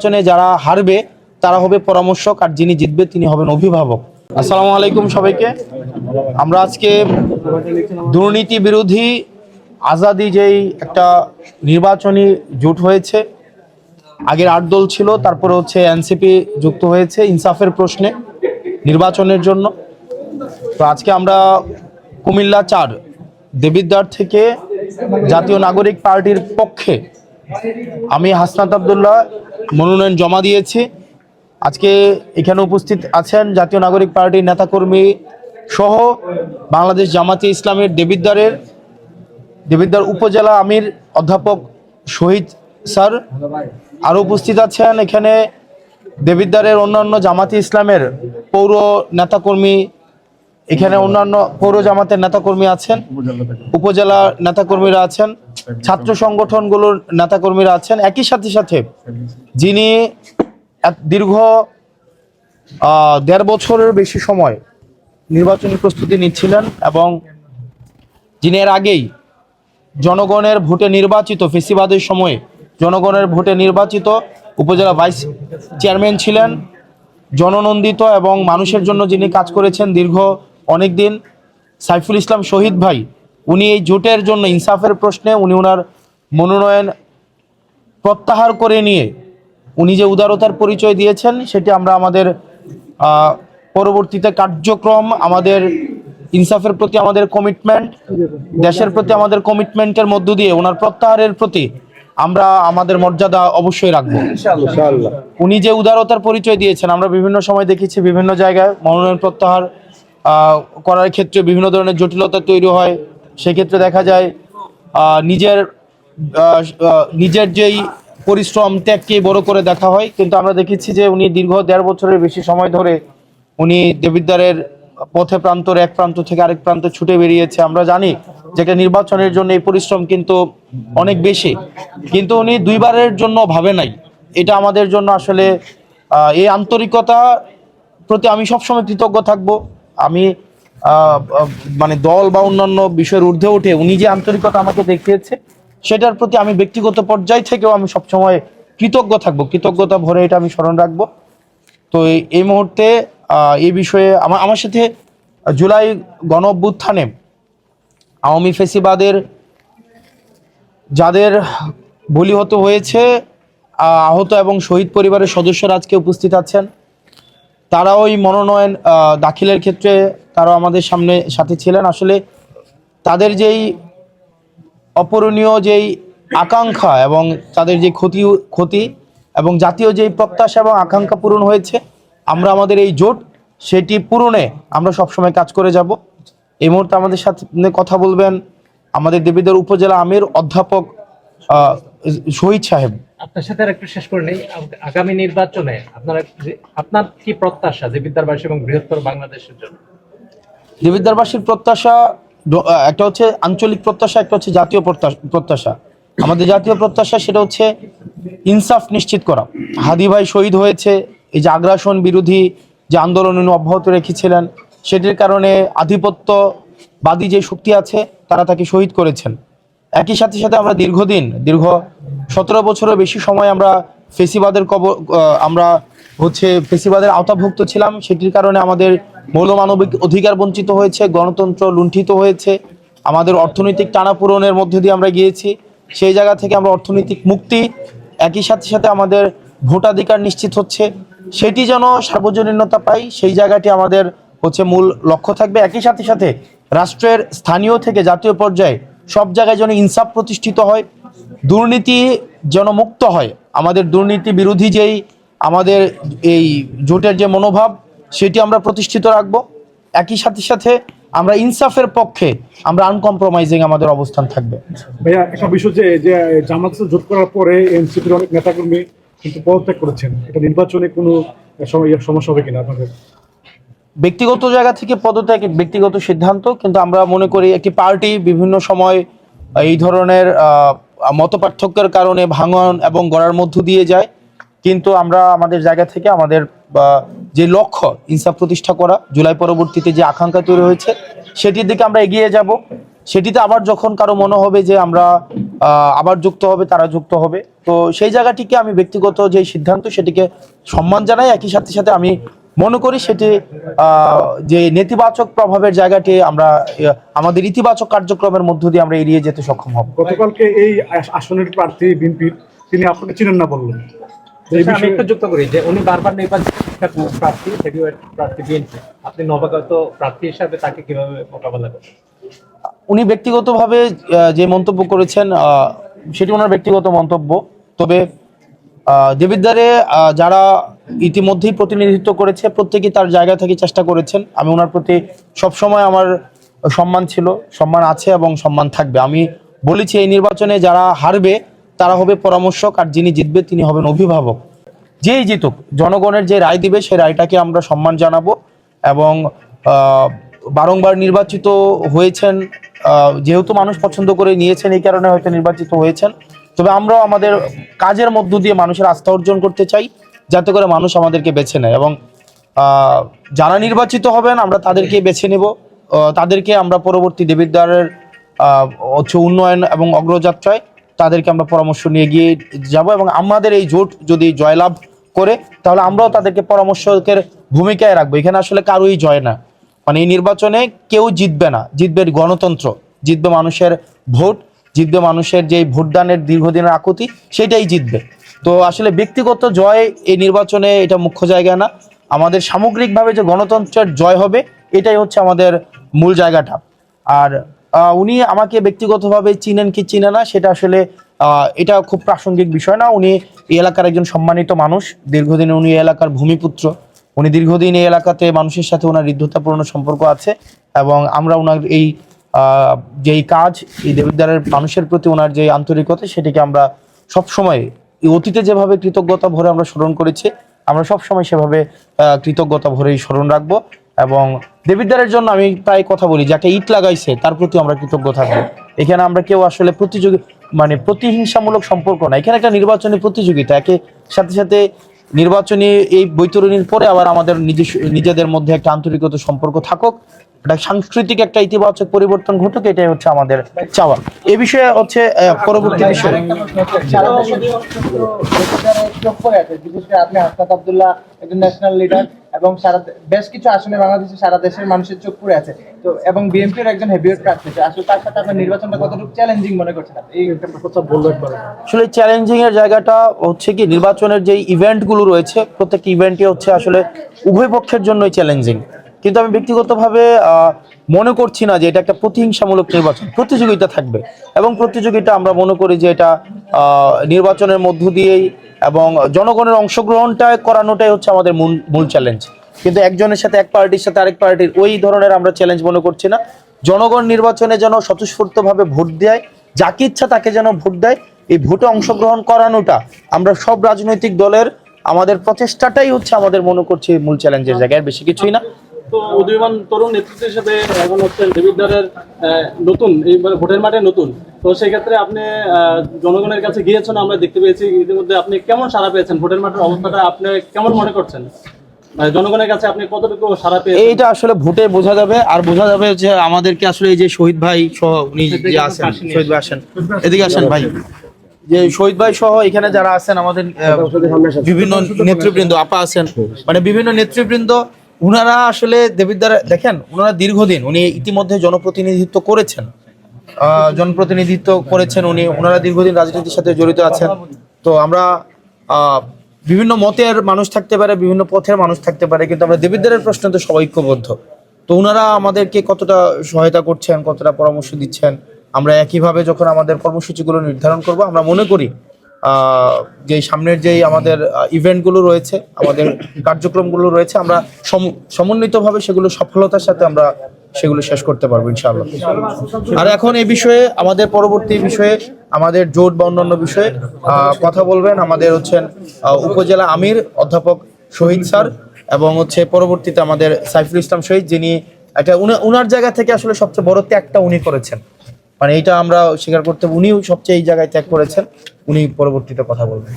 নির্বাচনে যারা হারবে তারা হবে পরামর্শক, আর যিনি জিতবে তিনি হবেন অভিভাবক। আসসালামু আলাইকুম সবাইকে। আমরা আজকে দুর্নীতি বিরোধী আজাদি যেই একটা নির্বাচনী জোট হয়েছে, আগের 8 দল ছিল, তারপরে হচ্ছে এনসিপি যুক্ত হয়েছে ইনসাফের প্রশ্নে নির্বাচনের জন্য। তো আজকে আমরা কুমিল্লা 4 দেবিদ্বার থেকে জাতীয় নাগরিক পার্টির পক্ষে আমি হাসনাত আব্দুল্লাহ মনোনয়ন জমা দিয়েছি। আজকে এখানে উপস্থিত আছেন জাতীয় নাগরিক পার্টির নেতাকর্মী সহ বাংলাদেশ জামাতে ইসলামের দেবিদ্বার উপজেলা আমির অধ্যাপক শহীদ স্যার। আরও উপস্থিত আছেন এখানে দেবিদ্বারের অন্যান্য জামাতে ইসলামের পৌর নেতাকর্মী, এখানে অন্যান্য পৌর জামাতের নেতাকর্মী আছেন, উপজেলা নেতাকর্মীরা আছেন, ছাত্র সংগঠনগুলোর নেতাকর্মীরা আছেন। একই সাথে সাথে যিনি দীর্ঘ 1.5 বছরের বেশি সময় নির্বাচনী প্রস্তুতি নিচ্ছিলেন এবং যিনি এর আগেই জনগণের ভোটে নির্বাচিত, ফেসিবাদের সময়ে জনগণের ভোটে নির্বাচিত উপজেলা ভাইস চেয়ারম্যান ছিলেন, জননন্দিত এবং মানুষের জন্য যিনি কাজ করেছেন দীর্ঘ অনেক দিন, সাইফুল ইসলাম শহীদ ভাই, উনি এই জোটের জন্য ইনসাফের প্রশ্নে উনি ওনার মনোনয়ন প্রত্যাহার করে নিয়ে উনি যে উদারতার পরিচয় দিয়েছেন সেটি আমরা আমাদের পরবর্তীতে কার্যক্রম, আমাদের ইনসাফের প্রতি আমাদের কমিটমেন্ট, দেশের প্রতি আমাদের কমিটমেন্টের মধ্য দিয়ে ওনার প্রত্যাহারের প্রতি আমরা আমাদের মর্যাদা অবশ্যই রাখবো ইনশাআল্লাহ। উনি যে উদারতার পরিচয় দিয়েছেন, আমরা বিভিন্ন সময় দেখেছি বিভিন্ন জায়গায় মনোনয়ন প্রত্যাহার করার ক্ষেত্রে বিভিন্ন ধরনের জটিলতা তৈরি হয়। সেক্ষেত্রে দেখা যায় নিজের যেই পরিশ্রম ত্যাগকে বড় করে দেখা হয়, কিন্তু আমরা দেখেছি যে উনি দীর্ঘ 1.5 বছরের বেশি সময় ধরে উনি দেবিদ্বারের পথে প্রান্তর এক প্রান্ত থেকে আরেক প্রান্তে ছুটে বেরিয়েছে। আমরা জানি যে একটা নির্বাচনের জন্য এই পরিশ্রম কিন্তু অনেক বেশি, কিন্তু উনি 2বারের জন্য ভাবে নাই। এটা আমাদের জন্য আসলে এই আন্তরিকতা প্রতি আমি সবসময় কৃতজ্ঞ থাকব। আমি মানে দল বা অন্যান্য বিষয়ের ঊর্ধ্বে উঠে উনি যে আন্তরিকতা আমাকে দেখিয়েছে সেটার প্রতি আমি ব্যক্তিগত পর্যায় থেকেও আমি সবসময় কৃতজ্ঞ থাকব, কৃতজ্ঞতা ভরে এটা আমি স্মরণ রাখবো। তো এই মুহূর্তে এই বিষয়ে আমার সাথে জুলাই গণ অভ্যুত্থানে আওয়ামী ফেসিবাদের যাদের বলিহত হয়েছে, আহত এবং শহীদ পরিবারের সদস্যরা আজকে উপস্থিত আছেন। তারাও ওই মনোনয়ন দাখিলের ক্ষেত্রে তারাও আমাদের সাথে ছিলেন। আসলে তাদের যেই অপূরণীয় যেই আকাঙ্ক্ষা এবং তাদের যে ক্ষতি এবং জাতীয় যেই প্রত্যাশা এবং আকাঙ্ক্ষা পূরণ হয়েছে, আমরা আমাদের এই জোট সেটি পূরণে আমরা সবসময় কাজ করে যাব। এই মুহূর্তে আমাদের সাথে কথা বলবেন আমাদের দেবিদ্বার উপজেলা আমির অধ্যাপক শহীদ সাহেব। আপনার সাথে একটু শেষ করে নেই, আগামী নির্বাচনে আপনার কি প্রত্যাশা দেবিদ্বারবাসী এবং বৃহত্তর বাংলাদেশের জন্য? দেবিদ্বারবাসীর প্রত্যাশা একটা হচ্ছে আঞ্চলিক প্রত্যাশা, একটা হচ্ছে জাতীয় প্রত্যাশা। আমাদের জাতীয় প্রত্যাশা সেটা হচ্ছে ইনসাফ নিশ্চিত করা। হাদি ভাই শহীদ হয়েছে, এই যে আগ্রাসন বিরোধী যে আন্দোলন উনি অব্যাহত রেখেছিলেন, সেটির কারণে আধিপত্যবাদী যে শক্তি আছে তারা তাকে শহীদ করেছেন। একই সাথে সাথে আমরা দীর্ঘ 17 বছরের বেশি সময় আমরা ফেসিবাদের আওতাভুক্ত ছিলাম। সেটির কারণে আমাদের মৌলমানবিক অধিকার বঞ্চিত হয়েছে, গণতন্ত্র লুণ্ঠিত হয়েছে, আমাদের অর্থনৈতিক টানাপোড়েনের মধ্যে দিয়ে আমরা গিয়েছি। সেই জায়গা থেকে আমরা অর্থনৈতিক মুক্তি, একই সাথে সাথে আমাদের ভোটাধিকার নিশ্চিত হচ্ছে, সেটি যেন সার্বজনীনতা পাই, সেই জায়গাটি আমাদের মূল লক্ষ্য থাকবে। একই সাথে সাথে রাষ্ট্রের স্থানীয় থেকে জাতীয় পর্যায়ে সব জায়গায় যেন ইনসাফ প্রতিষ্ঠিত হয়, দুর্নীতি যেন মুক্ত হয়। আমাদের দুর্নীতি বিরোধী যেই আমাদের এই জোটের যে মনোভাব সেটি আমরা প্রতিষ্ঠিত রাখবো। একই সাথে সাথে আমরা ইনসাফের পক্ষে আমরা আনকম্প্রোমাইজিং আমাদের অবস্থান থাকবে। ভাইয়া, একটা বিষয় যে জামাত জোট করার পরে এনসিপির অনেক নেতাকর্মী কিন্তু পদত্যাগ করেছেন, এটা নির্বাচনে কোনো সমস্যা হবে কিনা আপনাদের? ব্যক্তিগত জায়গা থেকে পদত্যাগ ব্যক্তিগত সিদ্ধান্ত, কিন্তু আমরা মনে করি একটি পার্টি বিভিন্ন সময় এই ধরনের মতপার্থক্যের কারণে ভাঙন এবং গড়ার মধ্য দিয়ে যায়, কিন্তু আমরা আমাদের জায়গা থেকে আমাদের যে লক্ষ্য ইনসাফ প্রতিষ্ঠা করা, জুলাই পরবর্তীতে যে আকাঙ্ক্ষা তৈরি হয়েছে সেটির দিকে আমরা এগিয়ে যাব। সেটিতে আবার যখন কারো মনে হবে যে আমরা আবার যুক্ত হবে, তারা যুক্ত হবে। তো সেই জায়গাটিকে আমি ব্যক্তিগত যে সিদ্ধান্ত সেটিকে সম্মান জানাই, একই সাথে সাথে আমি মনে করি সেটি যে নেতিবাচক প্রভাবের জায়গাটি আমরা আমাদের ইতিবাচক কার্যক্রমের মধ্য দিয়ে আমরা এড়িয়ে যেতে সক্ষম হব। গতকালকে এই আসনের প্রার্থী বিএনপির, তিনি আপনাকে চিনেন না বললেন। আমি একটু যুক্ত করি যে উনি বারবার নির্বাচিত প্রার্থী, হেভিওয়েট প্রার্থী বিএনপি, আপনি নবাগত প্রার্থী হিসাবে তাকে কিভাবে মোকাবেলা করবেন? উনি ব্যক্তিগতভাবে যে মন্তব্য করেছেন সেটি ওনার ব্যক্তিগত মন্তব্য। তবে দেবিদ্বারে যারা ইতিমধ্যেই প্রতিনিধিত্ব করেছে প্রত্যেকেই তার জায়গা থেকে চেষ্টা করেছেন। আমি ওনার প্রতি সবসময় আমার সম্মান ছিল, সম্মান আছে এবং সম্মান থাকবে। আমি বলেছি এই নির্বাচনে যারা হারবে তারা হবে পরামর্শক, আর যিনি জিতবে তিনি হবেন অভিভাবক। যেই জিতুক, জনগণের যে রায় দিবে সেই রায়টাকে আমরা সম্মান জানাবো। এবং বারংবার নির্বাচিত হয়েছেন, যেহেতু মানুষ পছন্দ করে নিয়েছেন এই কারণে হয়তো নির্বাচিত হয়েছেন। তবে আমরাও আমাদের কাজের মধ্য দিয়ে মানুষের আস্থা অর্জন করতে চাই, যাতে করে মানুষ আমাদেরকে বেছে নেয়। এবং যারা নির্বাচিত হবেন আমরা তাদেরকে বেছে নেব, তাদেরকে আমরা পরবর্তী দেবিদ্বারের উন্নয়ন এবং অগ্রযাত্রায় তাদেরকে আমরা পরামর্শ নিয়ে গিয়ে যাব। এবং আমাদের এই জোট যদি জয়লাভ করে তাহলে আমরাও তাদেরকে পরামর্শকের ভূমিকায় রাখবো। এখানে আসলে কারোই জয় না, মানে এই নির্বাচনে কেউ জিতবে না, জিতবে গণতন্ত্র, জিতবে মানুষের ভোট, জিতবে মানুষের যে ভোটদানের দীর্ঘদিনের আকুতি, সেটাই জিতবে। তো আসলে ব্যক্তিগত জয় এই নির্বাচনে এটা মুখ্য জায়গা না, আমাদের সামগ্রিকভাবে যে গণতন্ত্রের জয় হবে এটাই হচ্ছে আমাদের মূল জায়গাটা। আর উনি আমাকে ব্যক্তিগতভাবে চিনেন কি চিনে না সেটা আসলে এটা খুব প্রাসঙ্গিক বিষয় না। উনি এই এলাকার একজন সম্মানিত মানুষ, দীর্ঘদিন উনি এই এলাকার ভূমিপুত্র, উনি দীর্ঘদিন এই এলাকাতে মানুষের সাথে ওনার হৃদ্যতাপূর্ণ সম্পর্ক আছে। এবং আমরা ওনার এই যেই কাজ, এই দেবিদ্বারের মানুষের প্রতি ওনার যে আন্তরিকতা, সেটিকে আমরা সবসময় অতীতে যেভাবে কৃতজ্ঞতা ভরে আমরা স্মরণ করেছি, আমরা সবসময় সেভাবে কৃতজ্ঞতা ভরেই স্মরণ রাখবো। এবং দেবিদ্বারের জন্য আমি প্রায় কথা বলি, যাকে ইট লাগাইছে তার প্রতি আমরা কৃতজ্ঞ থাকবো। এখানে আমরা কেউ আসলে প্রতিহিংসামূলক সম্পর্ক না, এখানে একটা নির্বাচনী প্রতিযোগিতা। একই সাথে সাথে নির্বাচনী এই বৈতরণীর পরে আবার আমাদের নিজেদের মধ্যে একটা আন্তরিকতা সম্পর্ক থাকুক, একটা সাংস্কৃতিক একটা ইতিবাচক পরিবর্তন ঘটুক, এটাই হচ্ছে আমাদের চাওয়া। এ বিষয়ে হচ্ছে পরবর্তী বিষয় আপনি হাসনাত আব্দুল্লাহ একজন ন্যাশনাল লিডার এবং বেশ কিছু আসনে বাংলাদেশে সারা দেশের মানুষের চোখ পড়ে আছে, তো এবং বিএনপির একজন হেভিওয়েট প্রার্থী, আসলে তার সাথে আপনার নির্বাচনটা কতটুকু চ্যালেঞ্জিং মনে করছেন আপনি? এই কথা বলবো একবার। আসলে চ্যালেঞ্জিং এর জায়গাটা হচ্ছে কি, নির্বাচনের যে ইভেন্টগুলো রয়েছে প্রত্যেকটি ইভেন্টই হচ্ছে আসলে উভয় পক্ষের জন্যই চ্যালেঞ্জিং। কিন্তু আমি ব্যক্তিগতভাবে মনে করছি না যে এটা একটা প্রতিহিংসামূলক নির্বাচন, প্রতিযোগিতা থাকবে। এবং প্রতিযোগিতা আমরা মনে করি যে এটা নির্বাচনের মধ্য দিয়েই এবং জনগণের অংশগ্রহণটা করানোটাই হচ্ছে আমাদের মূল চ্যালেঞ্জ। কিন্তু একজনের সাথে এক পার্টির সাথে আরেক পার্টির ওই ধরনের আমরা চ্যালেঞ্জ মনে করছি না। জনগণ নির্বাচনে যেন স্বতঃস্ফূর্তভাবে ভোট দেয়, যাকে ইচ্ছা তাকে যেন ভোট দেয়, এই ভোটে অংশগ্রহণ করানোটা আমরা সব রাজনৈতিক দলের আমাদের প্রচেষ্টাটাই হচ্ছে আমাদের মনে করছি মূল চ্যালেঞ্জের জায়গায়, বেশি কিছুই না। তো উদীয়মান তরুণ নেতৃত্ব হিসেবে এখন হচ্ছেন দেবিদ্বারের নতুন, এই ভোটের মাঠে নতুন, তো সেই ক্ষেত্রে আপনি জনগণের কাছে গিয়েছেন, আমরা দেখতে পেয়েছি ইতিমধ্যে। আপনি কেমন সাড়া পেয়েছেন? ভোটের মাঠের অবস্থাটা আপনি কেমন মনে করছেন? জনগণের কাছে আপনি কতটুকু সাড়া পেয়েছেন? এইটা আসলে ভোটে বোঝা যাবে। আর বোঝা যাবে যে আমাদেরকে আসলে এই যে শহীদ ভাই সহ উনি যে আছেন, শহীদ ভাই আসেন, এদিকে আসেন ভাই, যে শহীদ ভাই সহ এখানে যারা আছেন আমাদের বিভিন্ন নেতৃবৃন্দ, আপা আছেন, মানে বিভিন্ন নেতৃবৃন্দ, উনারা আসলে দেবিদ্বার দেখেন, উনারা দীর্ঘদিন উনি ইতিমধ্যে জনপ্রতিনিধিত্ব করেছেন উনি, ওনারা দীর্ঘদিন রাজনীতির সাথে জড়িত আছেন। তো আমরা বিভিন্ন মতের মানুষ থাকতে পারে, বিভিন্ন পথের মানুষ থাকতে পারে, কিন্তু আমরা দেবিদ্বারের প্রশ্নে তো সবাই ঐক্যবদ্ধ। তো ওনারা আমাদেরকে কতটা সহায়তা করছেন, কতটা পরামর্শ দিচ্ছেন, আমরা একইভাবে যখন আমাদের কর্মসূচিগুলো নির্ধারণ করব, আমরা মনে করি যে সামনের যেই আমাদের ইভেন্টগুলো রয়েছে, আমাদের কার্যক্রমগুলো রয়েছে, আমরা সমন্বিতভাবে সেগুলো সফলতার সাথে আমরা সেগুলো শেষ করতে পারবো ইনশাআল্লাহ। আর এখন এই বিষয়ে আমাদের পরবর্তী বিষয়ে আমাদের জোট বা অন্যান্য বিষয়ে কথা বলবেন আমাদের হচ্ছেন উপজেলা আমির অধ্যাপক শহীদ স্যার, এবং হচ্ছে পরবর্তীতে আমাদের সাইফুল ইসলাম শহীদ, যিনি একটা উনার জায়গা থেকে আসলে সবচেয়ে বড় ত্যাগটা উনি করেছেন, মানে এইটা আমরা স্বীকার করতে, উনিও সবচেয়ে এই জায়গায় ত্যাগ করেছেন, উনি পরবর্তীতে কথা বলবেন।